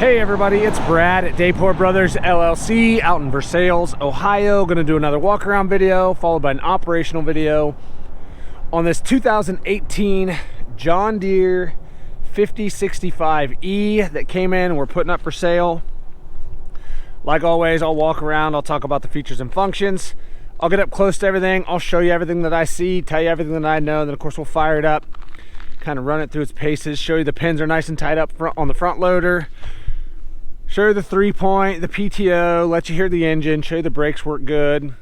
Hey everybody, it's Brad at Dayport Brothers LLC out in Versailles, Ohio. Going to do another walk around video followed by an operational video on this 2018 John Deere 5065E that came in and we're putting up for sale. Like always, I'll walk around, I'll talk about the features and functions. I'll get up close to everything, I'll show you everything that I see, tell you everything that I know, and then of course we'll fire it up, kind of run it through its paces, show you the pins are nice and tight up front on the front loader. Show you the 3-point, the PTO, let you hear the engine, show you the brakes work good.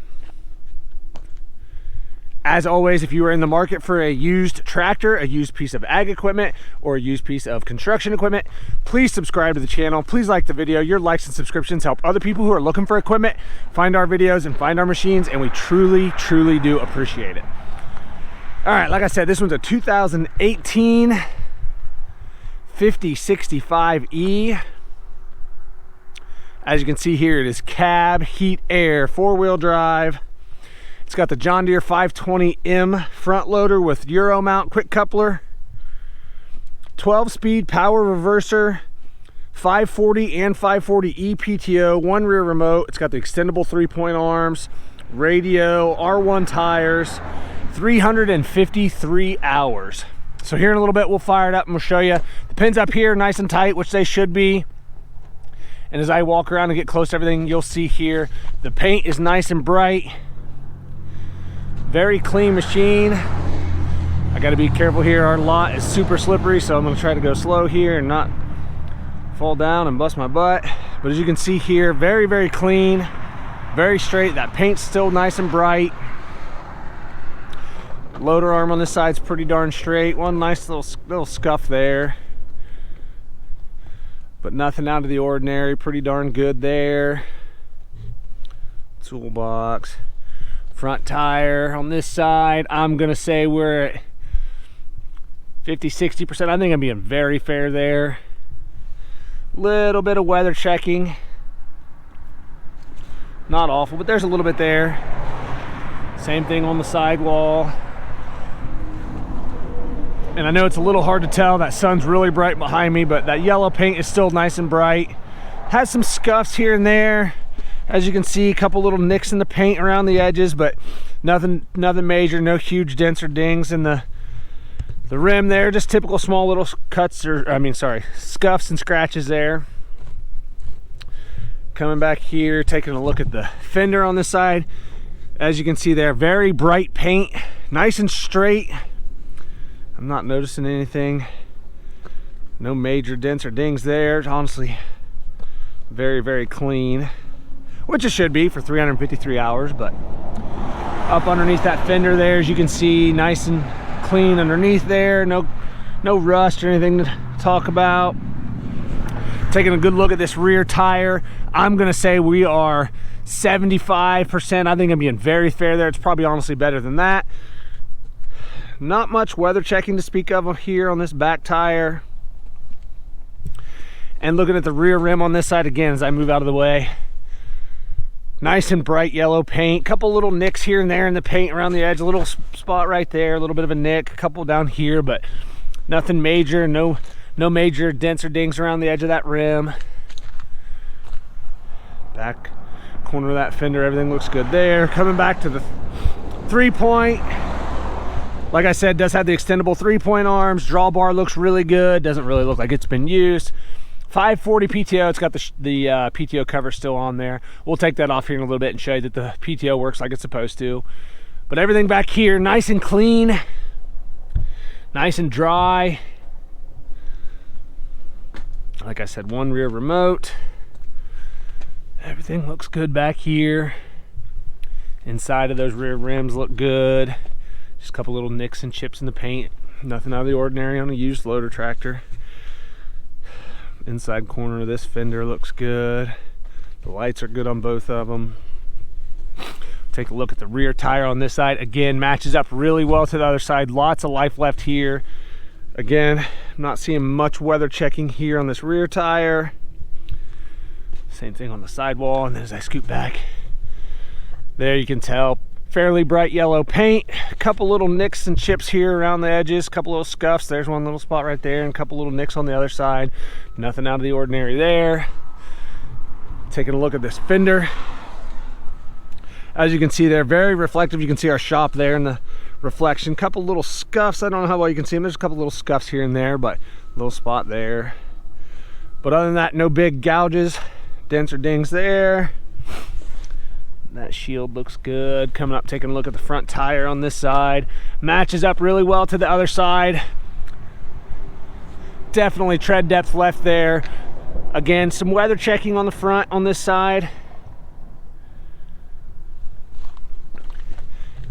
As always, if you are in the market for a used tractor, a used piece of ag equipment, or a used piece of construction equipment, please subscribe to the channel. Please like the video. Your likes and subscriptions help other people who are looking for equipment find our videos and find our machines, and we truly, truly do appreciate it. All right, like I said, this one's a 2018 5065E. As you can see here, it is cab, heat, air, 4-wheel drive. It's got the John Deere 520M front loader with Euro mount quick coupler, 12-speed power reverser, 540 and 540E PTO, 1 rear remote. It's got the extendable 3-point arms, radio, R1 tires, 353 hours. So here in a little bit, we'll fire it up and we'll show you the pins up here, nice and tight, which they should be. And as I walk around and get close to everything, you'll see here, the paint is nice and bright. Very clean machine. I gotta be careful here. Our lot is super slippery, so I'm gonna try to go slow here and not fall down and bust my butt. But as you can see here, very, very clean, very straight. That paint's still nice and bright. Loader arm on this side's pretty darn straight. One nice little scuff there, but nothing out of the ordinary. Pretty darn good there. Toolbox. Front tire on this side, I'm gonna say we're at 50-60%. I think I'm being very fair there. Little bit of weather checking, not awful, but there's a little bit there. Same thing on the sidewall. And I know it's a little hard to tell, that sun's really bright behind me, but that yellow paint is still nice and bright. Has some scuffs here and there. As you can see, a couple little nicks in the paint around the edges, but nothing major, no huge dents or dings in the rim there. Just typical small little cuts, scuffs and scratches there. Coming back here, taking a look at the fender on this side. As you can see there, very bright paint, nice and straight. I'm not noticing anything. No major dents or dings there. Honestly, very, very clean. Which it should be for 353 hours, but up underneath that fender there, as you can see, nice and clean underneath there. No rust or anything to talk about. Taking a good look at this rear tire, I'm gonna say we are 75%. I think I'm being very fair there. It's probably honestly better than that. Not much weather checking to speak of here on this back tire. And looking at the rear rim on this side again as I move out of the way. Nice and bright yellow paint. Couple little nicks here and there in the paint around the edge. A little spot right there, a little bit of a nick. A couple down here, but nothing major. No major dents or dings around the edge of that rim. Back corner of that fender, everything looks good there. Coming back to the 3-point. Like I said, does have the extendable 3-point arms. Drawbar looks really good. Doesn't really look like it's been used. 540 PTO, it's got the PTO cover still on there. We'll take that off here in a little bit and show you that the PTO works like it's supposed to. But everything back here, nice and clean, nice and dry. Like I said, 1 rear remote. Everything looks good back here. Inside of those rear rims look good. Just a couple little nicks and chips in the paint. Nothing out of the ordinary on a used loader tractor. Inside corner of this fender looks good. The lights are good on both of them. Take a look at the rear tire on this side. Again, matches up really well to the other side. Lots of life left here. Again, I'm not seeing much weather checking here on this rear tire. Same thing on the sidewall. And then as I scoot back, there you can tell Fairly bright yellow paint. A couple little nicks and chips here around the edges, a couple little scuffs. There's one little spot right there, and a couple little nicks on the other side. Nothing out of the ordinary there. Taking a look at this fender. As you can see there, very reflective. You can see our shop there in the reflection. Couple little scuffs. I don't know how well you can see them. There's a couple little scuffs here and there, but a little spot there. But other than that, no big gouges, dents or dings there. That shield looks good. Coming up, taking a look at the front tire on this side. Matches up really well to the other side. Definitely tread depth left there. Again, some weather checking on the front on this side.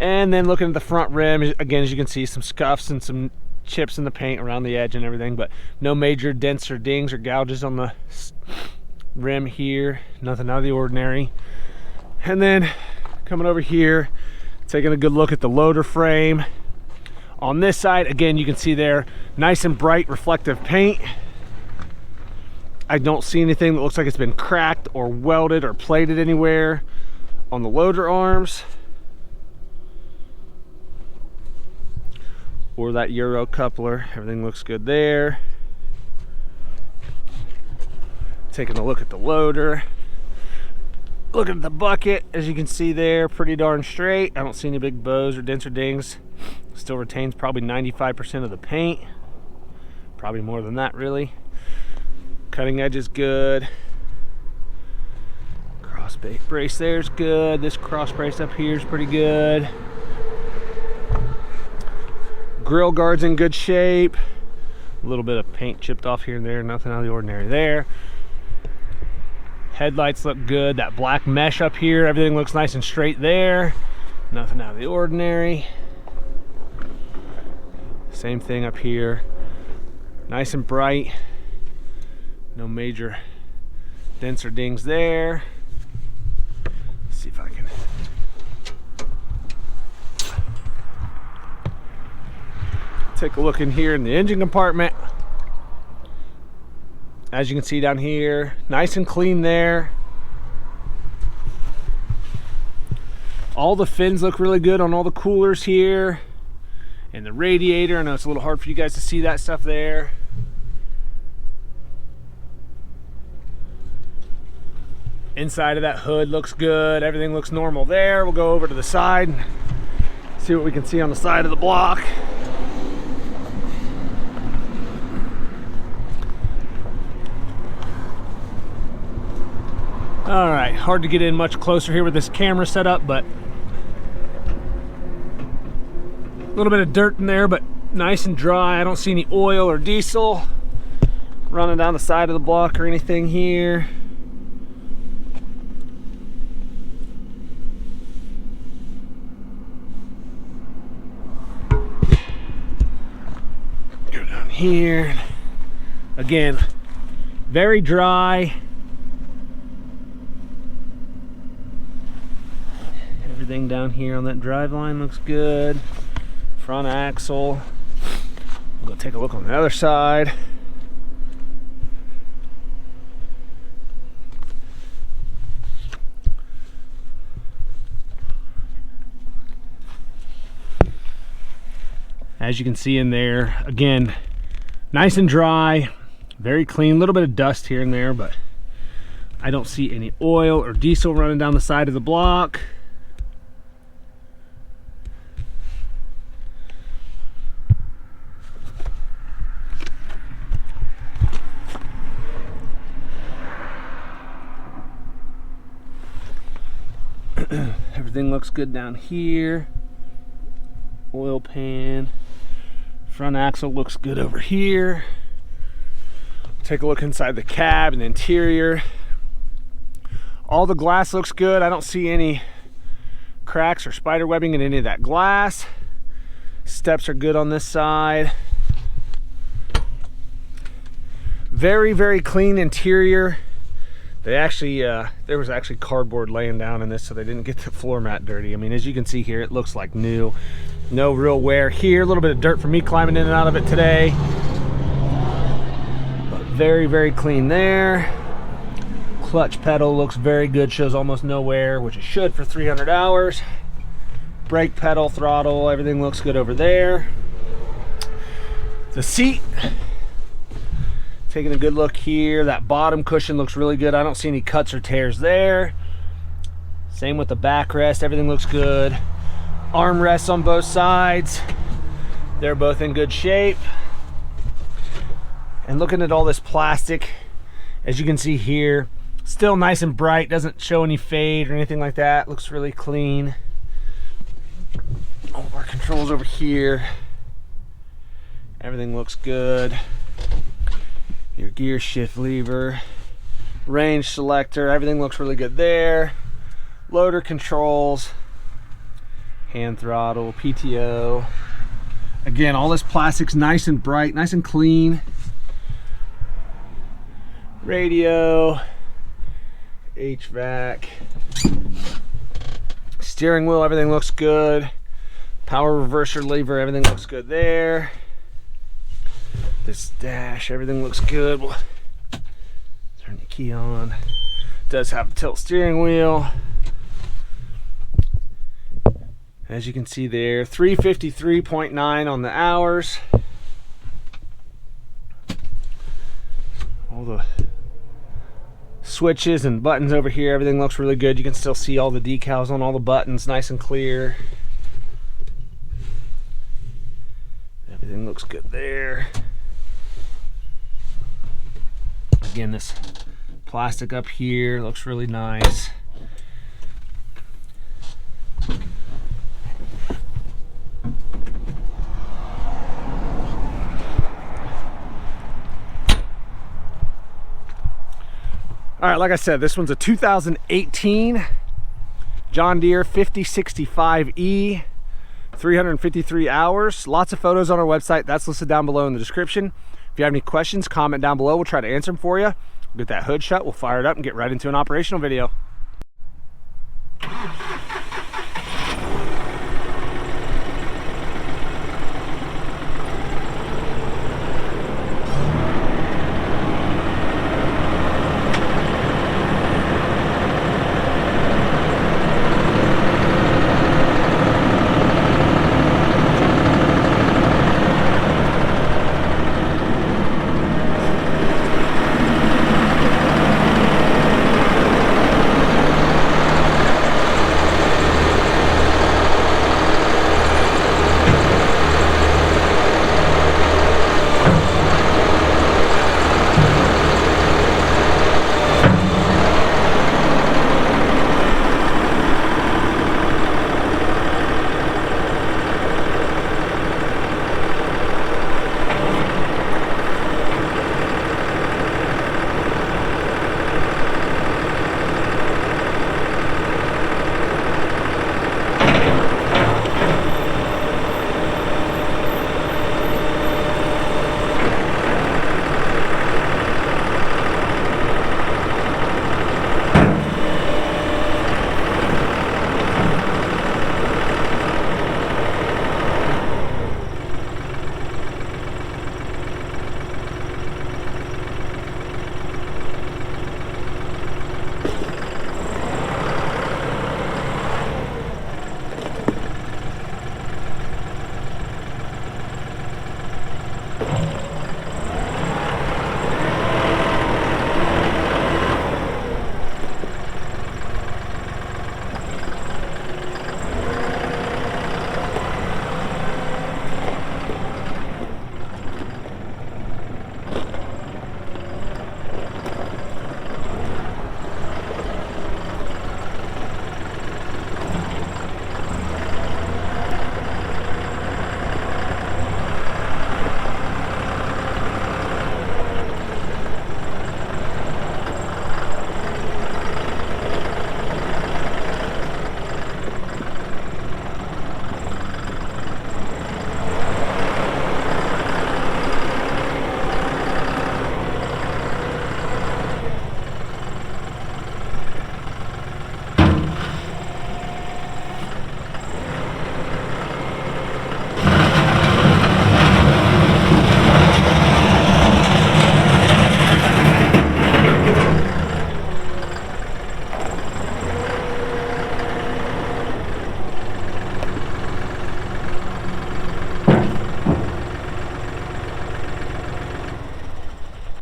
And then looking at the front rim, again, as you can see, some scuffs and some chips in the paint around the edge and everything, but no major dents or dings or gouges on the rim here. Nothing out of the ordinary. And then coming over here, taking a good look at the loader frame. On this side, again, you can see there, nice and bright reflective paint. I don't see anything that looks like it's been cracked or welded or plated anywhere on the loader arms. Or that Euro coupler. Everything looks good there. Taking a look at the loader. Looking at the bucket, as you can see there, pretty darn straight. I don't see any big bows or dents or dings. Still retains probably 95% of the paint. Probably more than that, really. Cutting edge is good. Cross brace there's good. This cross brace up here is pretty good. Grill guard's in good shape. A little bit of paint chipped off here and there, nothing out of the ordinary there. Headlights look good. That black mesh up here, everything looks nice and straight there. Nothing out of the ordinary. Same thing up here. Nice and bright. No major dents or dings there. Let's see if I can. Take a look in here in the engine compartment. As you can see down here, nice and clean there. All the fins look really good on all the coolers here. And the radiator, I know it's a little hard for you guys to see that stuff there. Inside of that hood looks good. Everything looks normal there. We'll go over to the side and see what we can see on the side of the block. All right, hard to get in much closer here with this camera set up, but a little bit of dirt in there, but nice and dry. I don't see any oil or diesel running down the side of the block or anything here. Go down here. Again, very dry. Everything down here on that drive line looks good. Front axle. We'll go take a look on the other side. As you can see in there, again, nice and dry, very clean. A little bit of dust here and there, but I don't see any oil or diesel running down the side of the block. Everything looks good down here. Oil pan. Front axle looks good over here. Take a look inside the cab and the interior. All the glass looks good. I don't see any cracks or spider webbing in any of that glass. Steps are good on this side. Very, very clean interior. They actually, there was actually cardboard laying down in this, so they didn't get the floor mat dirty. I mean, as you can see here, it looks like new. No real wear here. A little bit of dirt for me climbing in and out of it today. But very, very clean there. Clutch pedal looks very good. Shows almost no wear, which it should for 300 hours. Brake pedal, throttle, everything looks good over there. The seat, taking a good look here. That bottom cushion looks really good. I don't see any cuts or tears there. Same with the backrest, everything looks good. Armrests on both sides, they're both in good shape. And looking at all this plastic, as you can see here, still nice and bright, doesn't show any fade or anything like that. Looks really clean. All of our controls over here, everything looks good. Your gear shift lever, range selector, everything looks really good there. Loader controls, hand throttle, PTO. Again, all this plastic's nice and bright, nice and clean. Radio, HVAC, steering wheel, everything looks good. Power reverser lever, everything looks good there. This dash, everything looks good. We'll turn the key on. It does have a tilt steering wheel. As you can see there, 353.9 on the hours. All the switches and buttons over here, everything looks really good. You can still see all the decals on all the buttons, nice and clear. Everything looks good there. Again, this plastic up here looks really nice. All right, like I said, this one's a 2018 John Deere 5065E, 353 hours. Lots of photos on our website. That's listed down below in the description. If you have any questions, comment down below. We'll try to answer them for you. We'll get that hood shut, we'll fire it up and get right into an operational video.